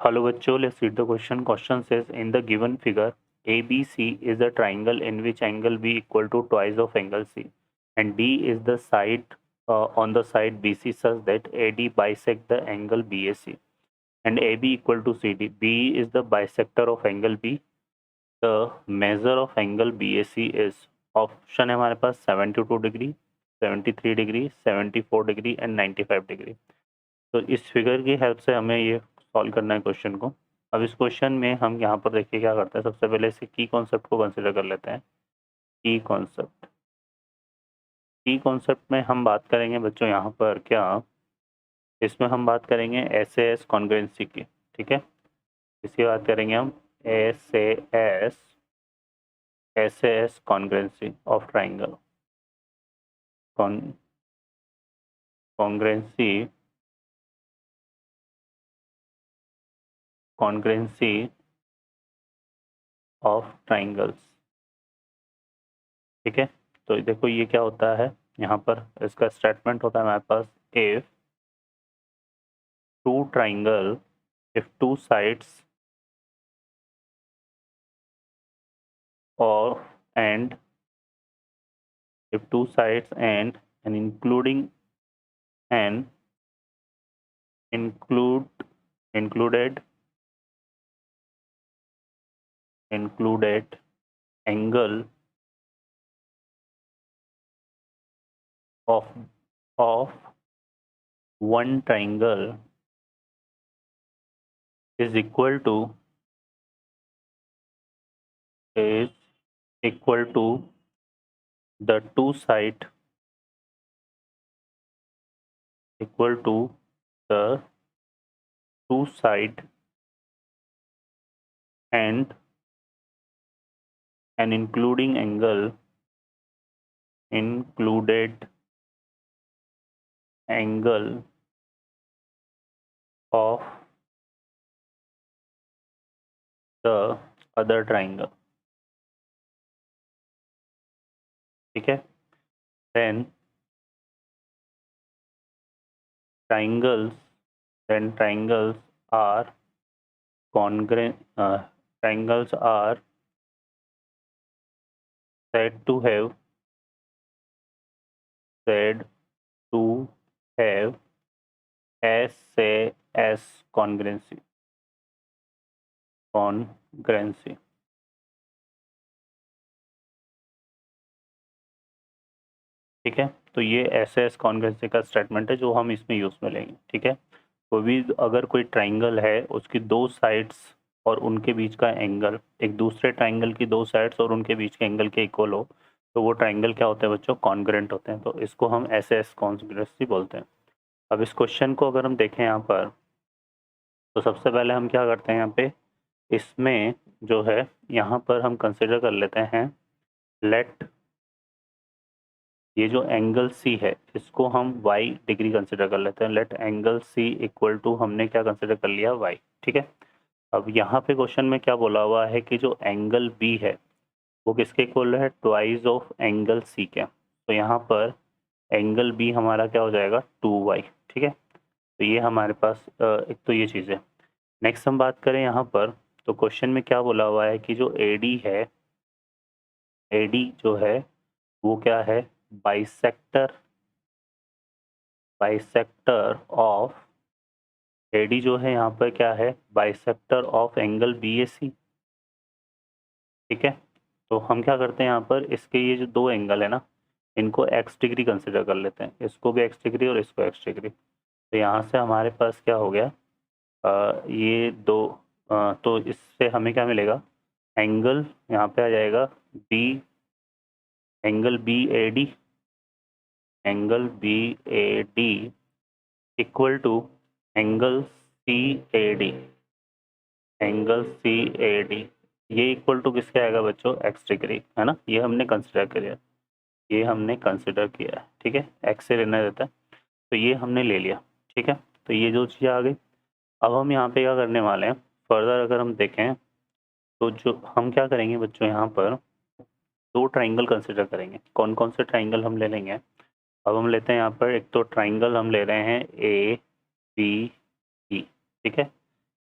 Hello बच्चों, let's read the question. Question says in the given figure ABC is a triangle in which angle B equal to twice of angle C and D is the side on the side BC such that AD bisect the angle BAC and AB equal to CD. B is the bisector of angle B. The measure of angle BAC is option है हमारे पास 72 degree, 73 degree, 74 degree and 95 degree. तो इस figure की help से हमें ये solve करना है क्वेश्चन को। अब इस क्वेश्चन में हम यहाँ पर देखिए क्या करते हैं, सबसे पहले इसे की कॉन्सेप्ट को कंसिडर कर लेते हैं। की कॉन्सेप्ट में हम बात करेंगे बच्चों यहाँ पर क्या, इसमें हम बात करेंगे एस कॉन्ग्रुएंसी की, ठीक है। इसकी बात करेंगे हम S congruency of triangle, congruency of triangles, ठीक है। तो देखो ये क्या होता है, यहाँ पर इसका स्टेटमेंट होता है हमारे पास if two triangle, if two sides of and if two sides and including and included angle of one triangle is equal to the two side equal to the two side and an included angle of the other triangle, ठीक है। then triangles are congruent, triangles are said to have SAS congruency, ठीक है। तो ये SAS congruency का statement है जो हम इसमें यूज में लेंगे, ठीक है। तो भी अगर कोई ट्राइंगल है उसकी दो साइड्स और उनके बीच का एंगल एक दूसरे ट्राइंगल की दो साइड्स और उनके बीच के एंगल के इक्वल हो तो वो ट्राइंगल क्या होते हैं बच्चों, कॉन्ग्रुएंट होते हैं। तो इसको हम SAS कॉन्ग्रुएंसी बोलते हैं। अब इस क्वेश्चन को अगर हम देखें यहाँ पर, तो सबसे पहले हम क्या करते हैं यहाँ पे, इसमें जो है यहाँ पर हम कंसिडर कर लेते हैं लेट, ये जो एंगल C है इसको हम y डिग्री कंसिडर कर लेते हैं। Let angle C equal to हमने क्या कंसिडर कर लिया, y, ठीक है। अब यहाँ पे क्वेश्चन में क्या बोला हुआ है कि जो एंगल B है वो किसके इक्वल है, ट्वाइस ऑफ एंगल C के। तो यहाँ पर एंगल B हमारा क्या हो जाएगा, 2y, ठीक है। तो ये हमारे पास एक तो ये चीज़ है। नेक्स्ट हम बात करें यहाँ पर, तो क्वेश्चन में क्या बोला हुआ है कि जो AD है, AD जो है वो क्या है, बाइसेक्टर ऑफ, AD जो है यहाँ पर क्या है, बाइसेक्टर ऑफ एंगल BAC, ठीक है। तो हम क्या करते हैं यहाँ पर, इसके ये जो दो एंगल है ना इनको x डिग्री कंसिडर कर लेते हैं, इसको भी x डिग्री और इसको x डिग्री। तो यहाँ से हमारे पास क्या हो गया, ये दो, तो इससे हमें क्या मिलेगा, एंगल यहाँ पे आ जाएगा angle BAD equal to angle CAD, ये इक्वल टू किसके आएगा बच्चों, x डिग्री, है ना। ये हमने कंसिडर किया, ठीक है, x से लेना रहता है तो ये हमने ले लिया, ठीक है। तो ये जो चीज़ आ गई। अब हम यहाँ पे क्या करने वाले हैं, फर्दर अगर हम देखें तो जो हम क्या करेंगे बच्चों, यहाँ पर दो ट्राइंगल कंसिडर करेंगे। कौन कौन से ट्राइंगल हम ले लेंगे, अब हम लेते हैं यहाँ पर एक तो ट्राइंगल हम ले रहे हैं ABD, ठीक है।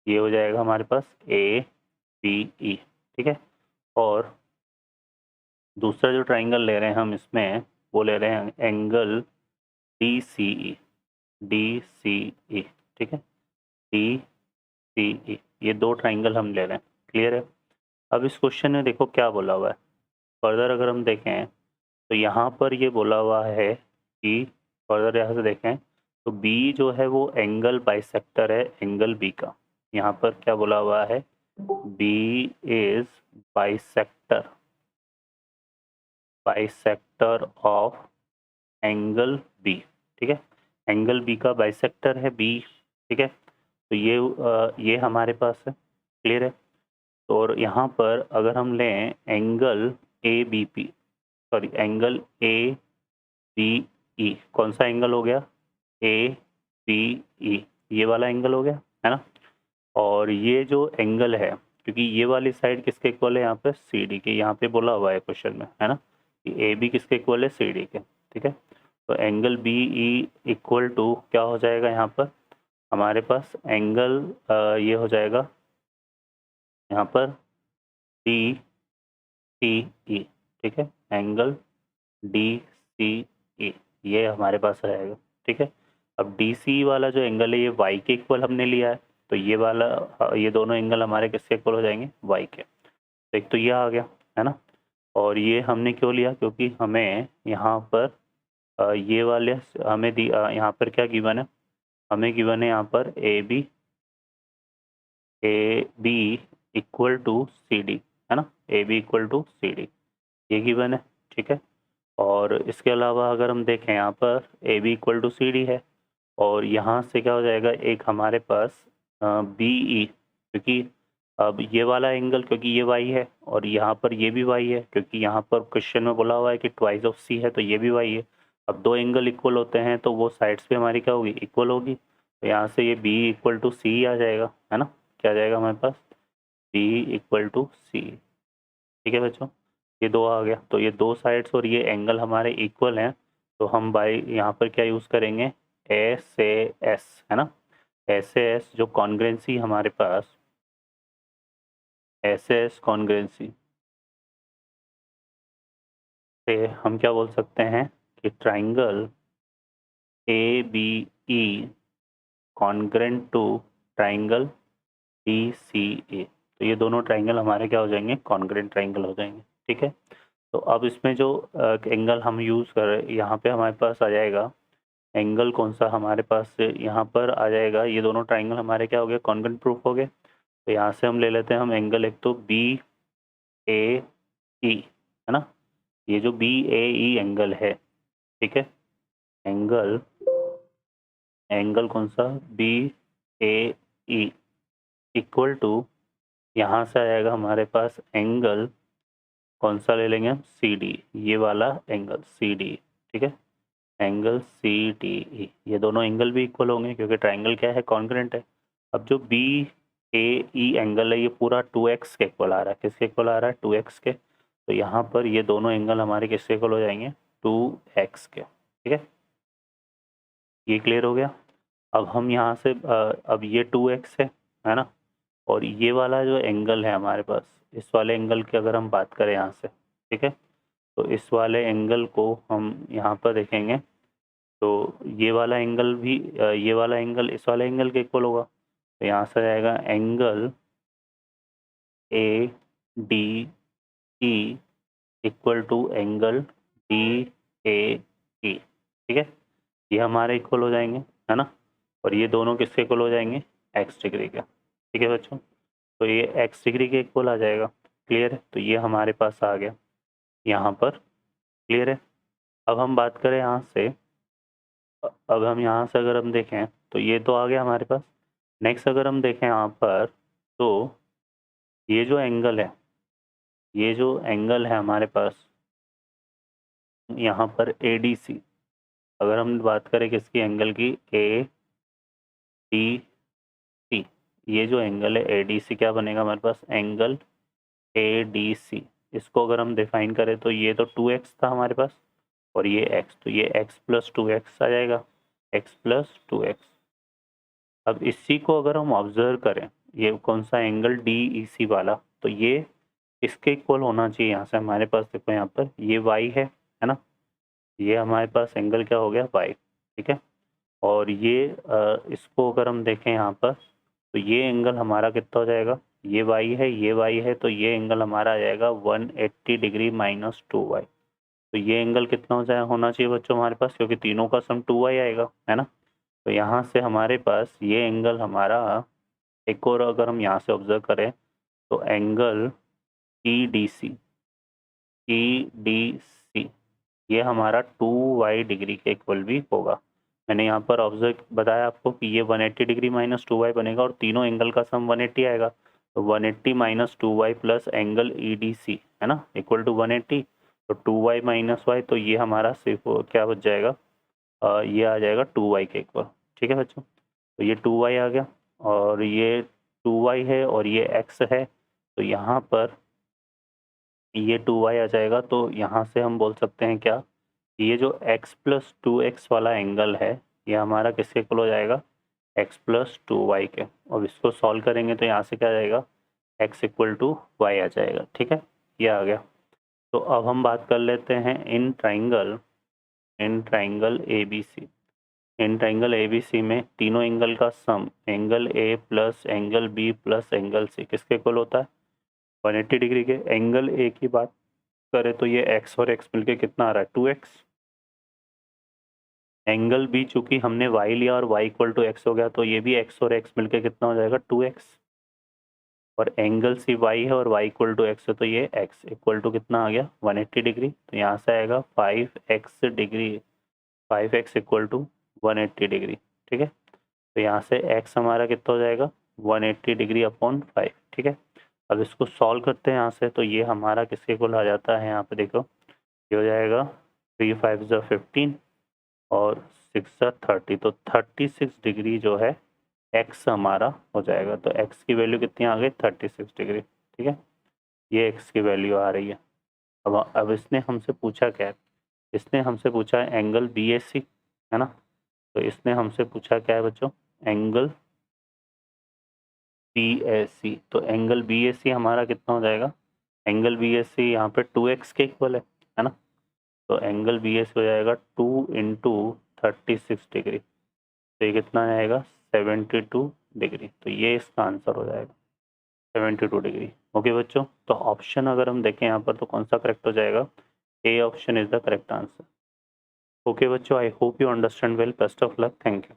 ये हो जाएगा हमारे पास ABE, ठीक है। और दूसरा जो ट्राइंगल ले रहे हैं हम इसमें, वो ले रहे हैं एंगल DCE, DCE, ठीक है, DCE, ये दो ट्राइंगल हम ले रहे हैं। क्लियर है। अब इस क्वेश्चन में देखो क्या बोला हुआ है। फर्दर अगर हम देखें तो यहाँ पर ये बोला हुआ है कि फर्दर यहाँ से देखें तो B जो है वो एंगल बाइसेक्टर है एंगल B का। यहाँ पर क्या बोला हुआ है, B is bisector, bisector of angle B, ठीक है। एंगल B का बाइसेक्टर है B, ठीक है। तो ये हमारे पास है। क्लियर है। तो और यहाँ पर अगर हम लें angle ABP, sorry angle ABE, कौन सा एंगल हो गया, ABE, ये वाला एंगल हो गया, है ना। और ये जो एंगल है, क्योंकि ये वाली साइड किसके इक्वल है यहाँ पे, CD के, यहाँ पे बोला हुआ है क्वेश्चन में, है ना, कि AB किसके इक्वल है, CD के, ठीक है। तो एंगल BE इक्वल टू क्या हो जाएगा यहाँ पर हमारे पास एंगल ये हो जाएगा यहाँ पर DCE, ठीक है, एंगल DCE, ये हमारे पास रहेगा, ठीक है। अब DC वाला जो एंगल है ये Y के इक्वल हमने लिया है, तो ये वाला ये दोनों एंगल हमारे किसके इक्वल हो जाएंगे, Y के। तो एक तो ये आ गया, है ना। और ये हमने क्यों लिया, क्योंकि हमें यहाँ पर ये वाले हमें यहाँ पर क्या गिवन है, हमें गिवन है यहाँ पर AB इक्वल टू CD, है ना, AB इक्वल टू CD, ये गिवन है, ठीक है। और इसके अलावा अगर हम देखें यहाँ पर AB इक्वल टू CD है, और यहाँ से क्या हो जाएगा एक हमारे पास BE, क्योंकि अब ये वाला एंगल, क्योंकि ये Y है और यहाँ पर ये भी Y है, क्योंकि यहाँ पर क्वेश्चन में बोला हुआ है कि ट्वाइस ऑफ C है, तो ये भी Y है। अब दो एंगल इक्वल होते हैं तो वो साइड्स पे हमारी क्या होगी, इक्वल होगी। तो यहाँ से ये B इक्वल टू C आ जाएगा, है ना, क्या आ जाएगा हमारे पास, B इक्वल टू C, ठीक है बच्चों। ये दो आ गया, तो ये दो साइड्स और ये एंगल हमारे इक्वल हैं, तो हम बाई यहाँ पर क्या यूज़ करेंगे, SAS, है ना, SAS जो कॉन्ग्रेंसी हमारे पास, SAS कॉन्ग्रेंसी से हम क्या बोल सकते हैं कि triangle ABE congruent to triangle DCA, तो ये दोनों ट्राइंगल हमारे क्या हो जाएंगे, कॉन्ग्रेंट ट्राइंगल हो जाएंगे, ठीक है। तो अब इसमें जो एंगल हम यूज़ कर रहे हैं, यहाँ पे हमारे पास आ जाएगा एंगल कौन सा हमारे पास यहाँ पर आ जाएगा, ये दोनों ट्राइंगल हमारे क्या हो गए, कॉन्ग्रेंट प्रूफ हो गए। तो यहाँ से हम ले लेते हैं हम एंगल, एक तो BAE, है ना, ये जो BAE एंगल है, ठीक है, एंगल एंगल कौन सा, BAE इक्वल टू, यहाँ से आएगा हमारे पास एंगल कौन सा ले लेंगे हम, CD, ये वाला एंगल CD, ठीक है, एंगल CDE, ये दोनों एंगल भी इक्वल होंगे क्योंकि ट्राइंगल क्या है, कॉन्ग्रेंट है। अब जो BAE एंगल है ये पूरा 2x के इक्वल आ रहा है, किसके इक्वल आ रहा है, 2x के। तो यहाँ पर ये दोनों एंगल हमारे किसके इक्वल हो जाएंगे, 2x के, ठीक है। ये क्लियर हो गया। अब हम यहाँ से अब ये 2x है ना, और ये वाला जो एंगल है हमारे पास, इस वाले एंगल की अगर हम बात करें यहाँ से, ठीक है, तो इस वाले एंगल को हम यहाँ पर देखेंगे तो ये वाला एंगल भी ये वाला एंगल इस वाले एंगल के इक्वल होगा। तो यहाँ से आएगा angle ADE equal to angle DAE, ठीक है, ये हमारे इक्वल हो जाएंगे, है ना, और ये दोनों किसके इक्वल हो जाएंगे, x डिग्री के, ठीक है बच्चों। तो ये x डिग्री के इक्वल आ जाएगा। क्लियर है। तो ये हमारे पास आ गया यहाँ पर। क्लियर है। अब हम बात करें यहाँ से, अब हम यहाँ से अगर हम देखें तो ये तो आ गया हमारे पास। नेक्स्ट अगर हम देखें यहाँ पर तो ये जो एंगल है, ये जो एंगल है हमारे पास यहाँ पर ADC, अगर हम बात करें किसकी, एंगल की ADC, ये जो एंगल है ADC क्या बनेगा हमारे पास, एंगल ADC। इसको अगर हम डिफाइन करें तो ये तो 2x था हमारे पास और ये x, तो ये x प्लस 2x आ जाएगा, x प्लस 2x। अब इसी को अगर हम ऑब्जर्व करें, ये कौन सा एंगल DEC वाला, तो ये इसके इक्वल होना चाहिए। यहाँ से हमारे पास देखो यहाँ पर ये y है ना, ये हमारे पास एंगल क्या हो गया y, ठीक है। और ये इसको अगर हम देखें यहाँ पर, तो ये एंगल हमारा कितना हो जाएगा, ये y है, ये y है, तो ये एंगल हमारा आ जाएगा 180 डिग्री माइनस 2y। तो ये एंगल कितना हो जाए होना चाहिए बच्चों हमारे पास, क्योंकि तीनों का सम 2y आएगा, है ना। तो यहाँ से हमारे पास ये एंगल हमारा, एक और अगर हम यहाँ से ऑब्जर्व करें तो एंगल EDC ये हमारा 2y डिग्री के इक्वल भी होगा। मैंने यहाँ पर ऑब्जर्व बताया आपको कि ये 180 डिग्री माइनस 2y बनेगा और तीनों एंगल का सम 180 आएगा। तो 180 minus 2y plus angle EDC है ना इक्वल टू 180, तो 2y माइनस y, तो ये हमारा सिर्फ क्या बच जाएगा, ये आ जाएगा 2y के इक्वल, ठीक है बच्चों। तो ये 2y आ गया और ये 2y है और ये x है, तो यहाँ पर ये 2y आ जाएगा। तो यहाँ से हम बोल सकते हैं क्या, ये जो x प्लस 2x वाला एंगल है ये हमारा किसके इक्वल हो जाएगा, x प्लस 2y के। और इसको सॉल्व करेंगे तो यहाँ से क्या आ जाएगा, x इक्वल टू y आ जाएगा, ठीक है, ये आ गया। तो अब हम बात कर लेते हैं इन ट्राइंगल ABC। इन ट्राइंगल ABC में तीनों एंगल का sum angle A plus angle B plus angle C किसके इक्वल होता है, 180 डिग्री के। एंगल A की बात करें तो ये x और x मिलके कितना आ रहा है, 2x। एंगल B चूंकि हमने y लिया और y इक्वल टू x हो गया, तो ये भी x और x मिलके कितना हो जाएगा, 2x। और एंगल C y है और y इक्वल टू x है, तो ये x इक्वल टू कितना आ गया, 180 डिग्री। तो यहाँ से आएगा 5x इक्वल टू 180 डिग्री, ठीक है। तो यहाँ से x हमारा कितना हो जाएगा, 180 डिग्री अपॉन 5, ठीक है। अब इसको सॉल्व करते हैं यहाँ से, तो ये हमारा किसके इक्वल आ जाता है, यहाँ पे देखो ये हो जाएगा 3 5 ज़ा 15 और 6 ज़ा 30, तो 36 डिग्री जो है x हमारा हो जाएगा। तो x की वैल्यू कितनी आ गई, 36 डिग्री, ठीक है। ये x की वैल्यू आ रही है। अब इसने हमसे पूछा क्या है, इसने हमसे पूछा है एंगल BAC, है ना। तो इसने हमसे पूछा क्या है बच्चों, एंगल BAC। तो एंगल BAC हमारा कितना हो जाएगा, एंगल BAC यहाँ पे 2x के इक्वल है ना। तो एंगल BAC हो जाएगा 2 इंटू 36 डिग्री, तो ये कितना आएगा, 72 डिग्री। तो ये इसका आंसर हो जाएगा 72 डिग्री। ओके बच्चों, तो ऑप्शन अगर हम देखें यहाँ पर तो कौन सा करेक्ट हो जाएगा, A option is the correct answer. Okay बच्चों, I hope you understand well, best of luck, thank you.